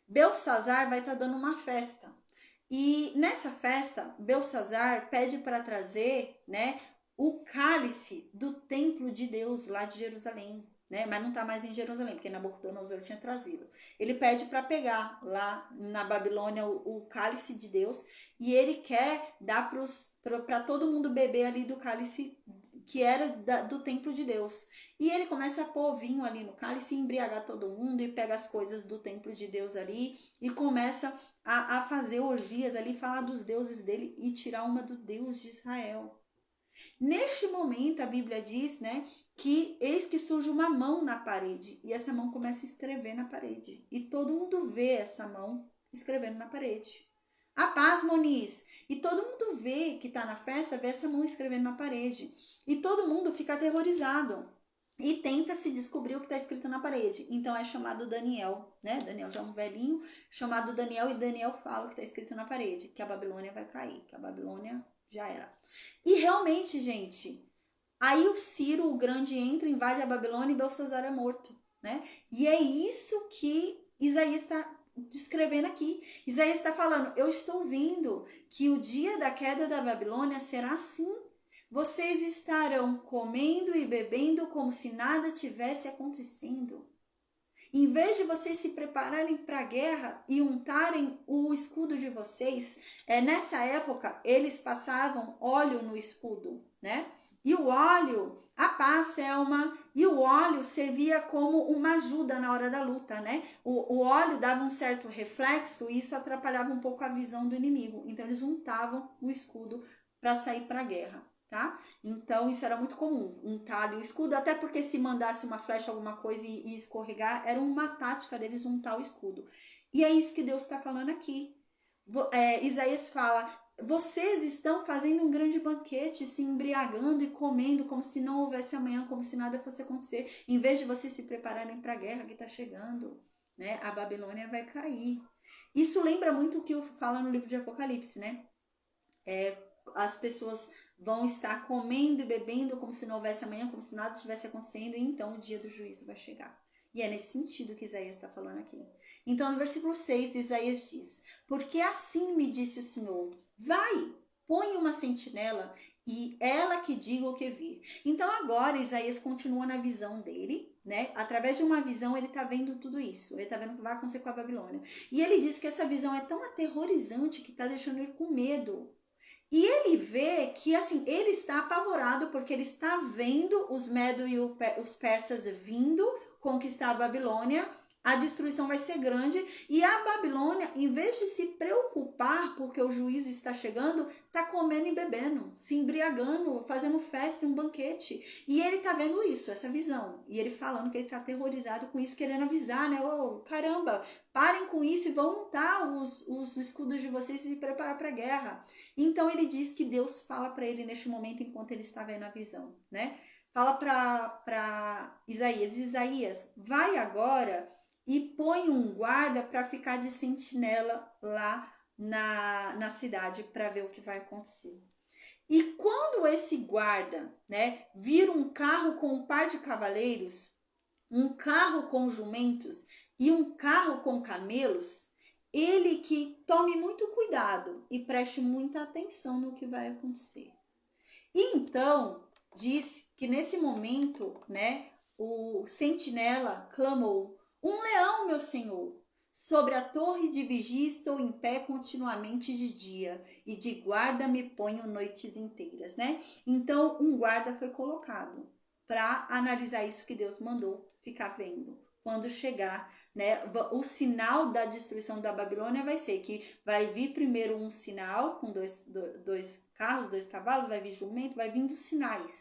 Belsazar vai estar dando uma festa. E nessa festa, Belsazar pede para trazer, né, o cálice do templo de Deus lá de Jerusalém, né? Mas não está mais em Jerusalém, porque Nabucodonosor tinha trazido. Ele pede para pegar lá na Babilônia o cálice de Deus e ele quer dar para todo mundo beber ali do cálice que era do templo de Deus. E ele começa a pôr vinho ali no cálice, embriagar todo mundo e pega as coisas do templo de Deus ali e começa a fazer orgias ali, falar dos deuses dele e tirar uma do Deus de Israel. Neste momento, a Bíblia diz, né, que eis que surge uma mão na parede e essa mão começa a escrever na parede. E todo mundo vê essa mão escrevendo na parede. A paz, Moniz. E todo mundo vê que está na festa, vê essa mão escrevendo na parede. E todo mundo fica aterrorizado e tenta se descobrir o que está escrito na parede. Então é chamado Daniel, né? Daniel já é um velhinho, chamado Daniel, e Daniel fala o que está escrito na parede, que a Babilônia vai cair, que a Babilônia já era. E realmente, gente, aí o Ciro o Grande entra, invade a Babilônia e Belsazar é morto, né? E é isso que Isaías está descrevendo aqui. Isaías está falando: eu estou vendo que o dia da queda da Babilônia será assim. Vocês estarão comendo e bebendo como se nada tivesse acontecendo. Em vez de vocês se prepararem para a guerra e untarem o escudo de vocês, nessa época eles passavam óleo no escudo, né? E o óleo, a paz, Selma, e o óleo servia como uma ajuda na hora da luta, né? O óleo dava um certo reflexo e isso atrapalhava um pouco a visão do inimigo. Então eles untavam o escudo para sair para a guerra. tá? Então isso era muito comum, untar ali o escudo, até porque se mandasse uma flecha, alguma coisa e escorregar, era uma tática deles untar o escudo. E é isso que Deus está falando aqui. Isaías fala: vocês estão fazendo um grande banquete, se embriagando e comendo como se não houvesse amanhã, como se nada fosse acontecer, em vez de vocês se prepararem para a guerra que está chegando, né? A Babilônia vai cair. Isso lembra muito o que fala no livro de Apocalipse, né? As pessoas vão estar comendo e bebendo como se não houvesse amanhã, como se nada estivesse acontecendo, e então o dia do juízo vai chegar. E é nesse sentido que Isaías está falando aqui. Então, no versículo 6, Isaías diz: porque assim me disse o Senhor, vai, põe uma sentinela e ela que diga o que vir. Então, agora, Isaías continua na visão dele, né? Através de uma visão, ele está vendo tudo isso. Ele está vendo o que vai acontecer com a Babilônia. E ele diz que essa visão é tão aterrorizante que está deixando ele com medo. E ele vê que, assim, ele está apavorado porque ele está vendo os medos e os persas vindo conquistar a Babilônia. A destruição vai ser grande e a Babilônia, em vez de se preocupar porque o juízo está chegando, está comendo e bebendo, se embriagando, fazendo festa, um banquete. E ele está vendo isso, essa visão. E ele falando que ele está aterrorizado com isso, querendo avisar, né? Oh, caramba, parem com isso e vão untar os escudos de vocês e se preparar para a guerra. Então ele diz que Deus fala para ele neste momento enquanto ele está vendo a visão, né? Fala para Isaías: Isaías, vai agora e põe um guarda para ficar de sentinela lá na cidade para ver o que vai acontecer. E quando esse guarda, né, vir um carro com um par de cavaleiros, um carro com jumentos e um carro com camelos, ele que tome muito cuidado e preste muita atenção no que vai acontecer. E então diz que nesse momento, né, o sentinela clamou: um leão, meu senhor! Sobre a torre de vigia estou em pé continuamente de dia, e de guarda me ponho noites inteiras, né? Então, um guarda foi colocado para analisar isso que Deus mandou ficar vendo. Quando chegar, né, o sinal da destruição da Babilônia vai ser que vai vir primeiro um sinal com dois carros, 2 cavalos, vai vir jumento, vai vindo sinais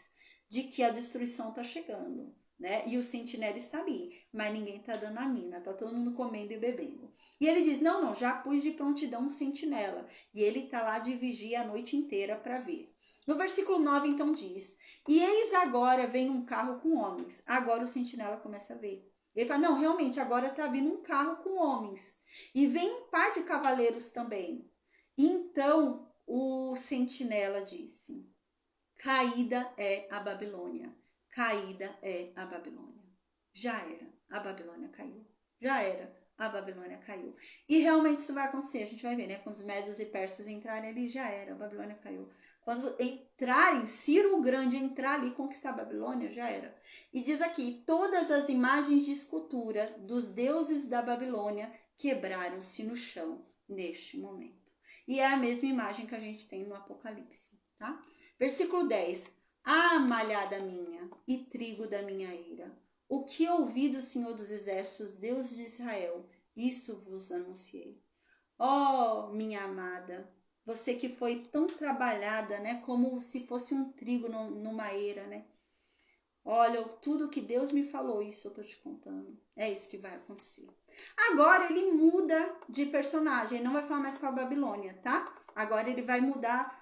de que a destruição está chegando. Né? E o sentinela está ali, mas ninguém está dando a mina, está todo mundo comendo e bebendo. E ele diz: não, já pus de prontidão um sentinela. E ele está lá de vigia a noite inteira para ver. No versículo 9, então diz: e eis agora vem um carro com homens. Agora o sentinela começa a ver. Ele fala: não, realmente, agora está vindo um carro com homens. E vem um par de cavaleiros também. Então o sentinela disse: caída é a Babilônia. Caída é a Babilônia. Já era, a Babilônia caiu. Já era, a Babilônia caiu. E realmente isso vai acontecer, a gente vai ver, né? Com os médios e persas entrarem ali, já era, a Babilônia caiu. Quando entrarem, Ciro o Grande entrar ali e conquistar a Babilônia, já era. E diz aqui: todas as imagens de escultura dos deuses da Babilônia quebraram-se no chão neste momento. E é a mesma imagem que a gente tem no Apocalipse, tá? Versículo 10. Ah, malhada minha e trigo da minha ira, o que ouvi do Senhor dos Exércitos, Deus de Israel, isso vos anunciei. Oh, minha amada, você que foi tão trabalhada, né, como se fosse um trigo numa eira, né? Olha, tudo que Deus me falou, isso eu tô te contando. É isso que vai acontecer. Agora ele muda de personagem, ele não vai falar mais com a Babilônia, tá? Agora ele vai mudar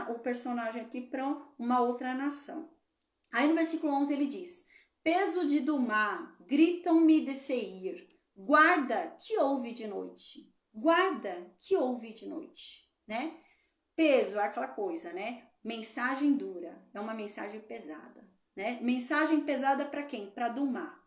o personagem aqui para uma outra nação. Aí no versículo 11 ele diz: peso de Dumá, gritam-me de Seir, guarda que ouve de noite. Guarda que ouve de noite, né? Peso é aquela coisa, né? Mensagem dura, é uma mensagem pesada, né? Mensagem pesada para quem? Para Dumá.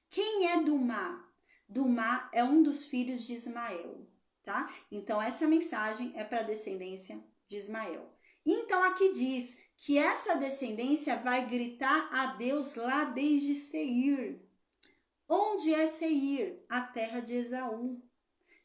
Quem é Dumá? Dumá é um dos filhos de Ismael, tá? Então essa mensagem é para a descendência de Ismael. Então aqui diz que essa descendência vai gritar a Deus lá desde Seir. Onde é Seir? A terra de Esaú.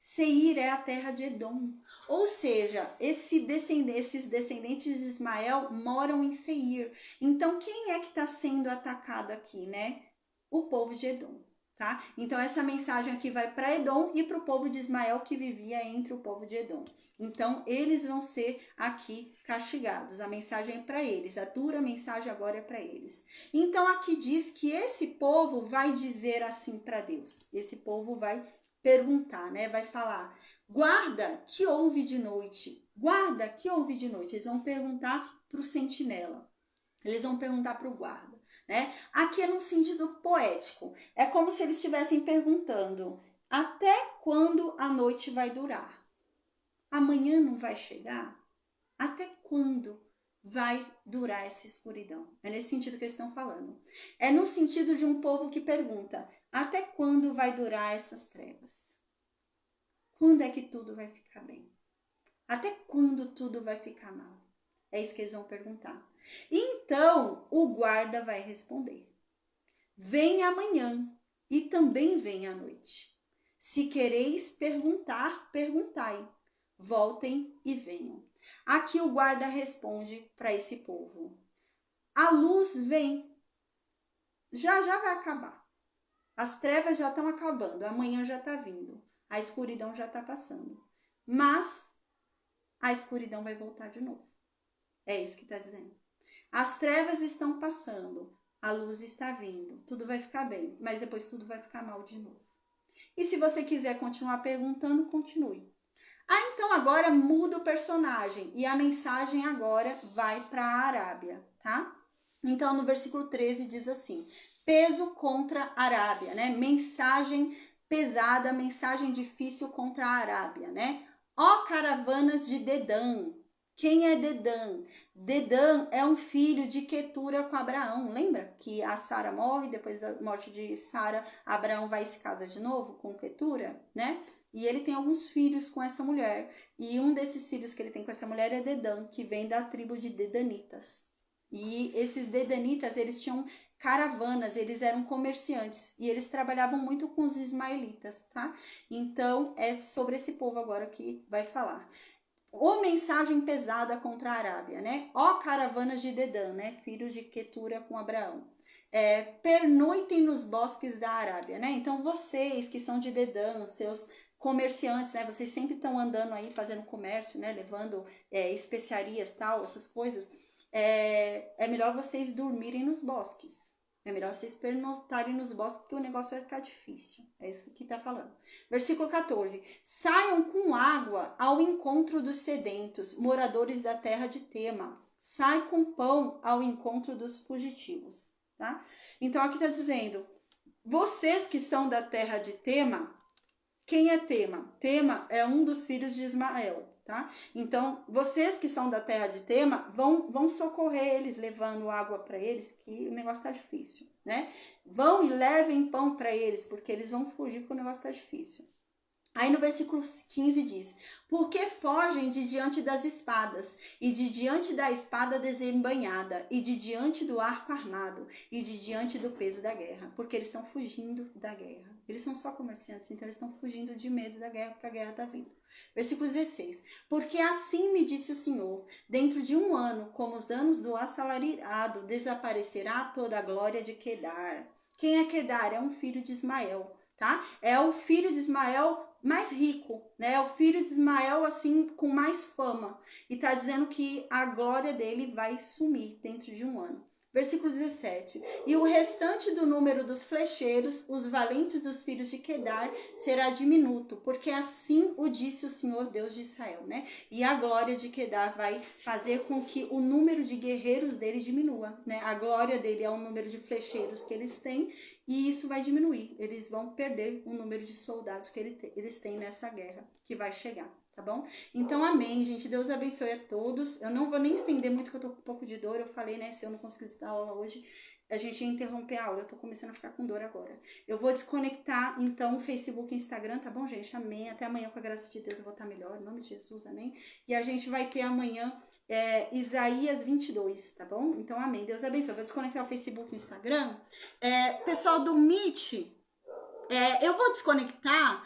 Seir é a terra de Edom. Ou seja, esses descendentes de Ismael moram em Seir. Então quem é que está sendo atacado aqui, né? O povo de Edom. tá? Então essa mensagem aqui vai para Edom e para o povo de Ismael que vivia entre o povo de Edom. Então eles vão ser aqui castigados. A mensagem é para eles, a dura mensagem agora é para eles. Então aqui diz que esse povo vai dizer assim para Deus. Esse povo vai perguntar, né? Vai falar: guarda, que houve de noite? Guarda, que houve de noite? Eles vão perguntar para o sentinela. Eles vão perguntar para o guarda, né? Aqui é num sentido poético. É como se eles estivessem perguntando: até quando a noite vai durar? Amanhã não vai chegar? Até quando vai durar essa escuridão? É nesse sentido que eles estão falando. É no sentido de um povo que pergunta: até quando vai durar essas trevas? Quando é que tudo vai ficar bem? Até quando tudo vai ficar mal? É isso que eles vão perguntar. Então o guarda vai responder: vem amanhã e também vem à noite. Se quereis perguntar, perguntai. Voltem e venham. Aqui o guarda responde para esse povo: a luz vem, já vai acabar. As trevas já estão acabando, amanhã já está vindo, a escuridão já está passando. Mas a escuridão vai voltar de novo. É isso que está dizendo. As trevas estão passando, a luz está vindo, tudo vai ficar bem, mas depois tudo vai ficar mal de novo. E se você quiser continuar perguntando, continue. Então agora muda o personagem e a mensagem agora vai para a Arábia, tá? Então no versículo 13 diz assim: peso contra a Arábia, né? Mensagem pesada, mensagem difícil contra a Arábia, né? Ó caravanas de Dedã. Quem é Dedã? Dedã é um filho de Quetura com Abraão. Lembra que a Sara morre, depois da morte de Sara, Abraão vai e se casa de novo com Quetura, né? E ele tem alguns filhos com essa mulher. E um desses filhos que ele tem com essa mulher é Dedã, que vem da tribo de Dedanitas. E esses Dedanitas, eles tinham caravanas, eles eram comerciantes e eles trabalhavam muito com os ismaelitas, tá? Então é sobre esse povo agora que vai falar. Ou mensagem pesada contra a Arábia, né? Ó caravanas de Dedã, né? Filho de Quetura com Abraão. Pernoitem nos bosques da Arábia, né? Então vocês que são de Dedã, seus comerciantes, né? Vocês sempre estão andando aí fazendo comércio, né? Levando especiarias, tal, essas coisas. É melhor vocês dormirem nos bosques. É melhor vocês pernoitarem nos bosques, porque o negócio vai ficar difícil. É isso que está falando. Versículo 14. Saiam com água ao encontro dos sedentos, moradores da terra de Tema. Sai com pão ao encontro dos fugitivos. Tá? Então aqui está dizendo: vocês que são da terra de Tema, quem é Tema? Tema é um dos filhos de Ismael. Tá? Então, vocês que são da terra de Tema vão socorrer eles, levando água para eles, que o negócio está difícil, né? Vão e levem pão para eles, porque eles vão fugir porque o negócio está difícil. Aí no versículo 15 diz: porque fogem de diante das espadas, e de diante da espada desembainhada, e de diante do arco armado, e de diante do peso da guerra, porque eles estão fugindo da guerra. Eles são só comerciantes, então eles estão fugindo de medo da guerra, porque a guerra está vindo. Versículo 16. Porque assim me disse o Senhor: dentro de 1 ano, como os anos do assalariado, desaparecerá toda a glória de Quedar. Quem é Quedar? É um filho de Ismael, tá? É o filho de Ismael mais rico, né? É o filho de Ismael, assim, com mais fama. E tá dizendo que a glória dele vai sumir dentro de 1 ano. Versículo 17. E o restante do número dos flecheiros, os valentes dos filhos de Quedar, será diminuto, porque assim o disse o Senhor Deus de Israel, né? E a glória de Quedar vai fazer com que o número de guerreiros dele diminua, né? A glória dele é o número de flecheiros que eles têm, e isso vai diminuir. Eles vão perder o número de soldados que eles têm nessa guerra que vai chegar. Tá bom? Então, amém, gente. Deus abençoe a todos. Eu não vou nem estender muito, porque eu tô com um pouco de dor. Eu falei, né? Se eu não conseguisse dar aula hoje, a gente ia interromper a aula. Eu tô começando a ficar com dor agora. Eu vou desconectar, então, o Facebook e o Instagram, tá bom, gente? Amém. Até amanhã, com a graça de Deus, eu vou estar melhor. Em nome de Jesus, amém. E a gente vai ter amanhã Isaías 22, tá bom? Então, amém. Deus abençoe. Eu vou desconectar o Facebook e o Instagram. Pessoal do Meet, eu vou desconectar.